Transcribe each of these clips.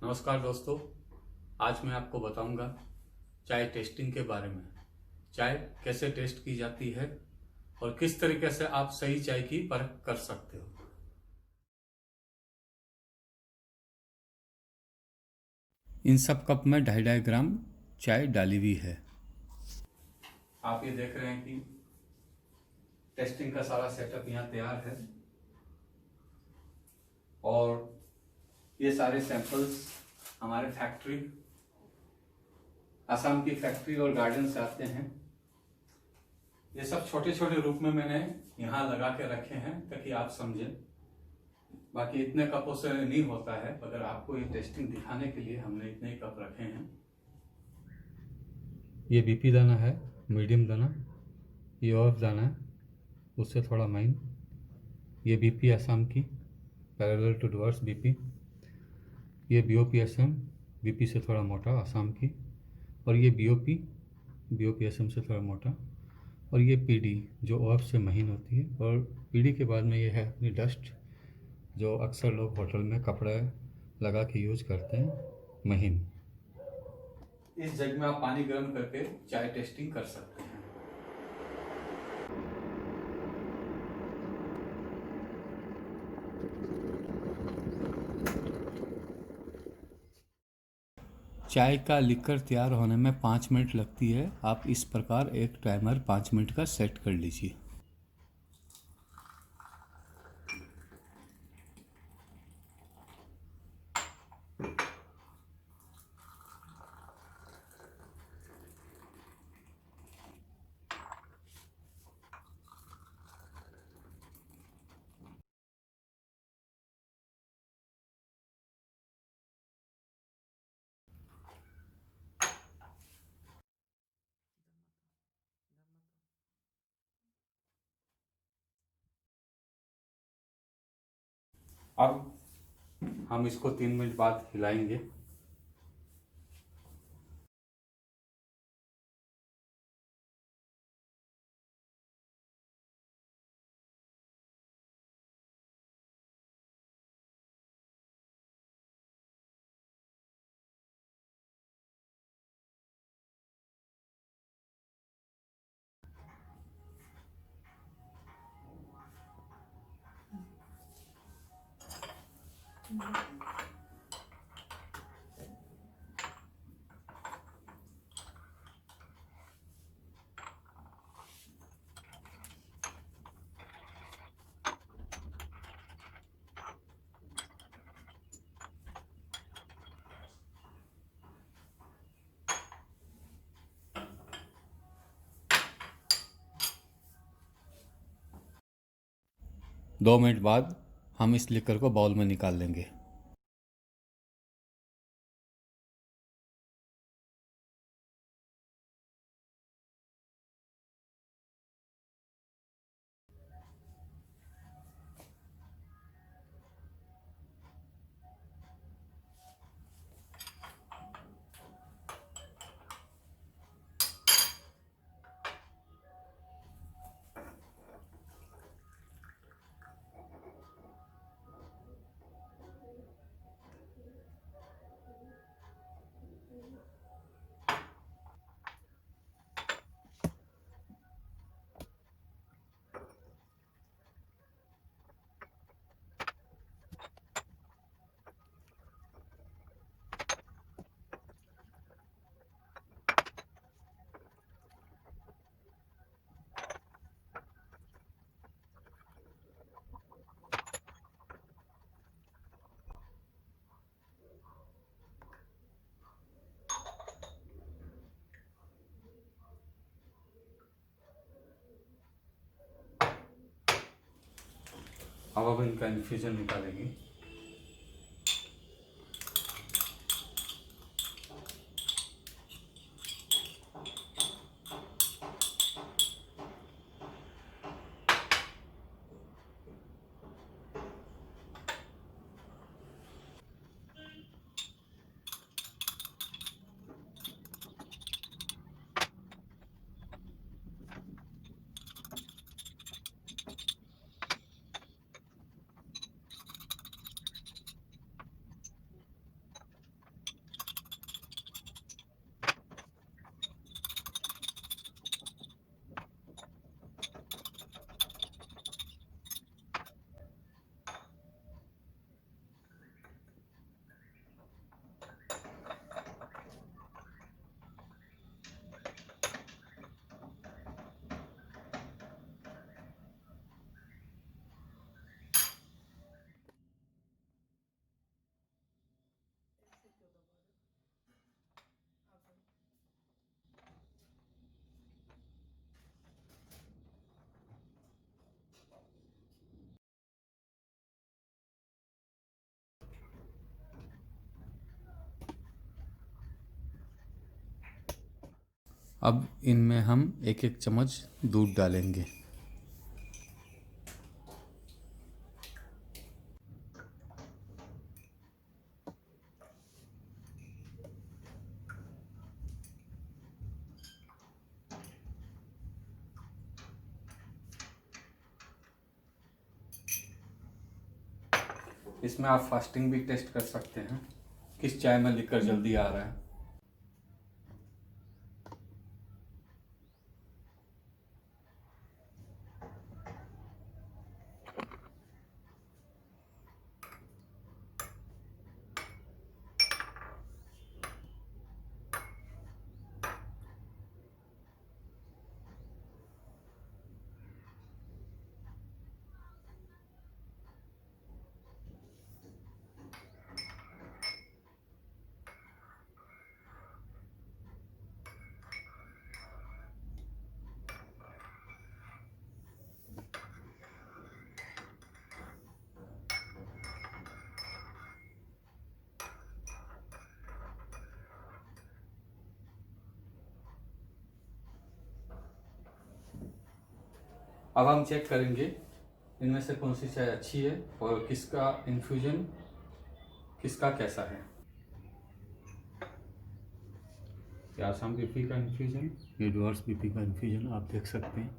नमस्कार दोस्तों। आज मैं आपको बताऊंगा चाय टेस्टिंग के बारे में। चाय कैसे टेस्ट की जाती है और किस तरीके से आप सही चाय की परख कर सकते हो। इन सब कप में 2.5 ग्राम चाय डाली हुई है। आप ये देख रहे हैं कि टेस्टिंग का सारा सेटअप यहाँ तैयार है और ये सारे सैंपल्स हमारे फैक्ट्री, असम की फैक्ट्री और गार्डन से आते हैं। ये सब छोटे छोटे रूप में मैंने यहाँ लगा के रखे हैं ताकि आप समझें। बाकी इतने कपों से नहीं होता है, अगर आपको ये टेस्टिंग दिखाने के लिए हमने इतने कप रखे हैं। ये बीपी दाना है, मीडियम दाना। ये ऑफ दाना है, उससे थोड़ा माइन। ये बीपी असम की, पैरेलल टू डुअर्स बीपी। ये बीओपी असम, बीपी से थोड़ा मोटा, असम की। और ये बीओपी, बीओपी असम से थोड़ा मोटा। और ये पीडी जो ऑफ से महीन होती है। और पीडी के बाद में ये है अपनी डस्ट, जो अक्सर लोग होटल में कपड़ा लगा के यूज करते हैं, महीन। इस जग में आप पानी गर्म करके चाय टेस्टिंग कर सकते हैं। चाय का लिकर तैयार होने में 5 मिनट लगती है। आप इस प्रकार एक टाइमर 5 मिनट का सेट कर लीजिए। अब हम इसको 3 मिनट बाद हिलाएंगे। दो मिनट बाद हम इस लिकर को बाउल में निकाल लेंगे। अब इनका इन्फ्यूजन निकालेंगे। अब इनमें हम एक एक चम्मच दूध डालेंगे। इसमें आप फास्टिंग भी टेस्ट कर सकते हैं, किस चाय में लिकर जल्दी आ रहा है। अब हम चेक करेंगे इनमें से कौन सी चाय अच्छी है और किसका इन्फ्यूजन किसका कैसा है। ये आसाम बीपी का इन्फ्यूजन, ये डुअर्स बीपी का इन्फ्यूजन आप देख सकते हैं।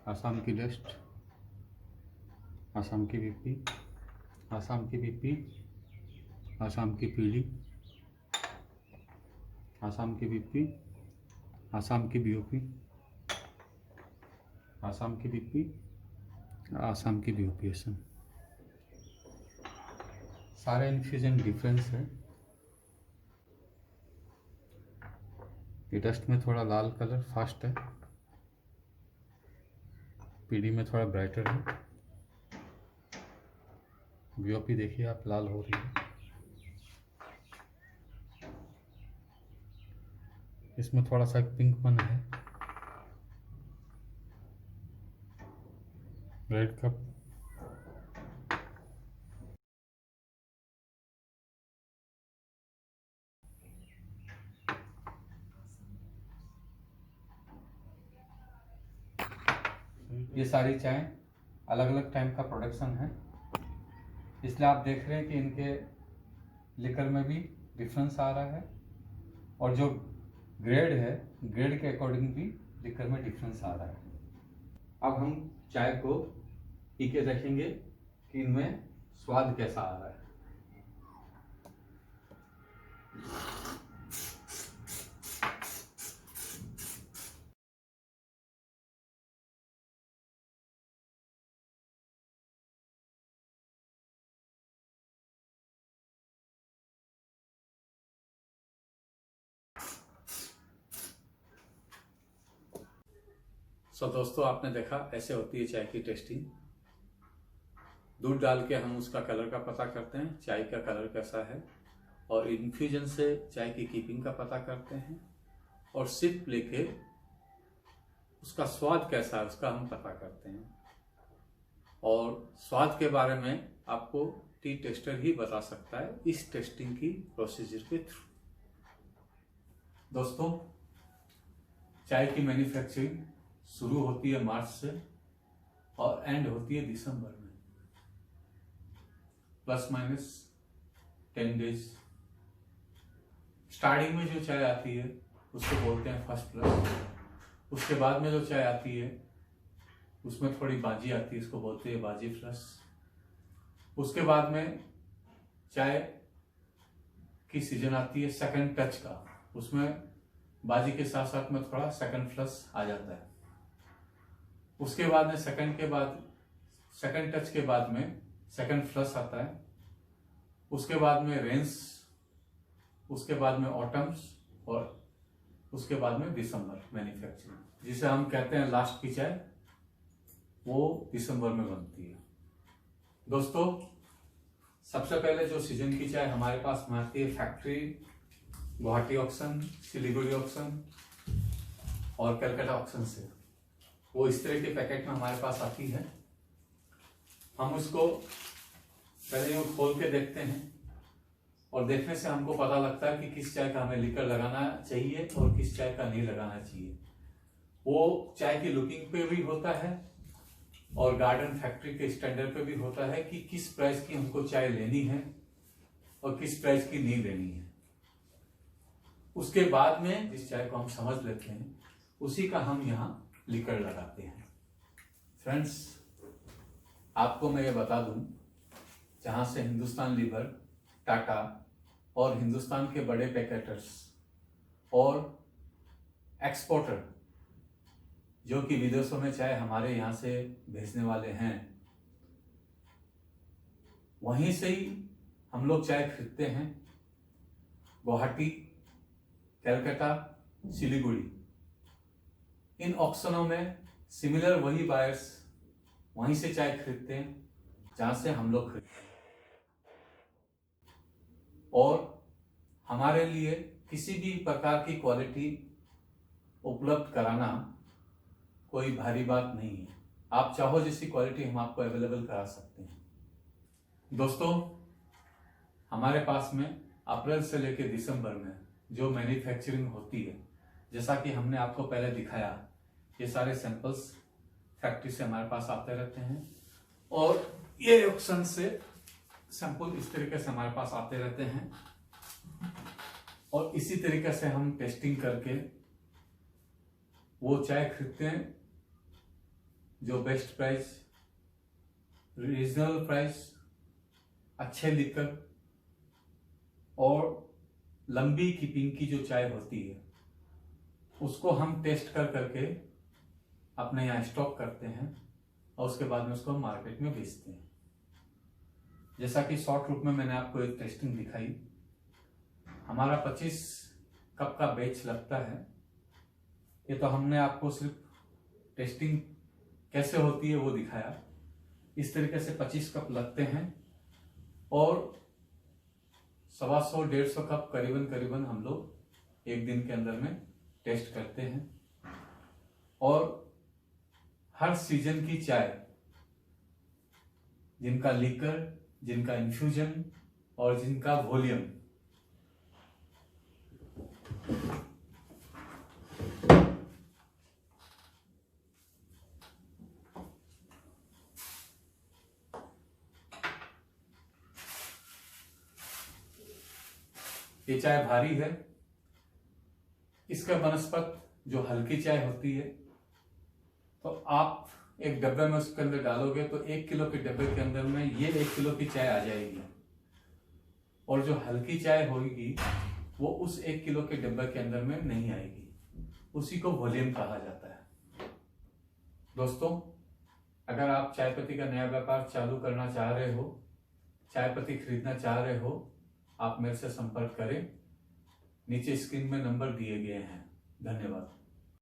आसाम की डस्ट, आसाम की बीपी, आसाम की बीपी, आसाम की पीली, आसाम की बीपी, आसाम की बीओपी, आसाम की बीपी, आसाम की बीओपीएसएन। सारे इन्फ्यूजन डिफरेंस है। ये डस्ट में थोड़ा लाल कलर फास्ट है, पीली में थोड़ा ब्राइटर है, बीओपी देखिए आप लाल हो रही है। इसमें थोड़ा सा पिंकपन है, रेड कप। ये सारी चाय अलग अलग टाइम का प्रोडक्शन है, इसलिए आप देख रहे हैं कि इनके लिकर में भी डिफरेंस आ रहा है और जो ग्रेड है, ग्रेड के अकॉर्डिंग भी लिकर में डिफरेंस आ रहा है। अब हम चाय को पी के देखेंगे कि इनमें स्वाद कैसा आ रहा है। दोस्तों आपने देखा ऐसे होती है चाय की टेस्टिंग। दूध डाल के हम उसका कलर का पता करते हैं, चाय का कलर कैसा है, और इन्फ्यूजन से चाय की कीपिंग का पता करते हैं, और सिप लेके उसका स्वाद कैसा है उसका हम पता करते हैं। और स्वाद के बारे में आपको टी टेस्टर ही बता सकता है इस टेस्टिंग की प्रोसीजर के थ्रू। दोस्तों चाय की मैन्युफैक्चरिंग शुरू होती है मार्च से और एंड होती है दिसंबर में, प्लस माइनस 10 डेज। स्टार्टिंग में जो चाय आती है उसको बोलते हैं फर्स्ट प्लस। उसके बाद में जो चाय आती है उसमें थोड़ी बाजी आती है, इसको बोलते हैं बाजी प्लस। उसके बाद में चाय की सीजन आती है सेकंड टच का, उसमें बाजी के साथ साथ में थोड़ा सेकंड प्लस आ जाता है। उसके बाद में सेकंड टच के बाद में सेकंड प्लस आता है। उसके बाद में रेंस, उसके बाद में ऑटम्स, और उसके बाद में दिसंबर मैन्युफैक्चरिंग, जिसे हम कहते हैं लास्ट की चाय, वो दिसंबर में बनती है। दोस्तों सबसे पहले जो सीजन की चाय हमारे पास में आती है factory, Guwahati auction, Siliguri auction और कलकत्ता ऑक्शन से, वो इस तरह के पैकेट में हमारे पास आती है। हम उसको पहले यूँ खोल के देखते हैं और देखने से हमको पता लगता है कि किस चाय का हमें लिकर लगाना चाहिए और किस चाय का नहीं लगाना चाहिए। वो चाय की लुकिंग पे भी होता है और गार्डन फैक्ट्री के स्टैंडर्ड पे भी होता है कि किस प्राइस की हमको चाय लेनी है और किस प्राइस की नहीं लेनी है। उसके बाद में जिस चाय को हम समझ लेते हैं उसी का हम यहाँ लिकर लगाते हैं। फ्रेंड्स, आपको मैं ये बता दूं, जहाँ से हिंदुस्तान लीवर, टाटा और हिंदुस्तान के बड़े पैकेटर्स और एक्सपोर्टर जो कि विदेशों में चाय हमारे यहाँ से भेजने वाले हैं, वहीं से ही हम लोग चाय खरीदते हैं। गुवाहाटी, कलकत्ता, सिलीगुड़ी, इन ऑक्शनों में सिमिलर वही बायर्स वहीं से चाय खरीदते हैं जहाँ से हम लोग खरीदते हैं। और हमारे लिए किसी भी प्रकार की क्वालिटी उपलब्ध कराना कोई भारी बात नहीं है। आप चाहो जैसी क्वालिटी हम आपको अवेलेबल करा सकते हैं। दोस्तों, हमारे पास में अप्रैल से लेकर दिसंबर में जो मैन्युफैक्चरिंग होती है, जैसा कि हमने आपको पहले दिखाया, ये सारे सैंपल्स फैक्ट्री से हमारे पास आते रहते हैं और ये ऑक्शन से सैंपल इस तरीके से हमारे पास आते रहते हैं और इसी तरीके से हम टेस्टिंग करके वो चाय खरीदते हैं जो बेस्ट प्राइस, रीजनल प्राइस, अच्छे लिकर और लंबी कीपिंग की जो चाय होती है उसको हम टेस्ट कर करके अपने यहाँ स्टॉक करते हैं और उसके बाद में उसको हम मार्केट में बेचते हैं। जैसा कि शॉर्ट रूप में मैंने आपको एक टेस्टिंग दिखाई, हमारा 25 कप का बैच लगता है। ये तो हमने आपको सिर्फ टेस्टिंग कैसे होती है वो दिखाया। इस तरीके से 25 कप लगते हैं और 125-150 कप करीबन हम लोग एक दिन के अंदर में टेस्ट करते हैं। और हर सीजन की चाय, जिनका लिकर, जिनका इन्फ्यूजन और जिनका वॉल्यूम, ये चाय भारी है। इसका बनस्पत जो हल्की चाय होती है, तो आप एक डब्बे में उसके अंदर डालोगे तो 1 किलो के डब्बे के अंदर में ये 1 किलो की चाय आ जाएगी। और जो हल्की चाय होगी वो उस 1 किलो के डब्बे के अंदर में नहीं आएगी। उसी को वॉल्यूम कहा जाता है। दोस्तों, अगर आप चाय पत्ती का नया व्यापार चालू करना चाह रहे हो, चाय पत्ती खरीदना चाह रहे हो, आप मेरे से संपर्क करें। नीचे स्क्रीन में नंबर दिए गए हैं। धन्यवाद।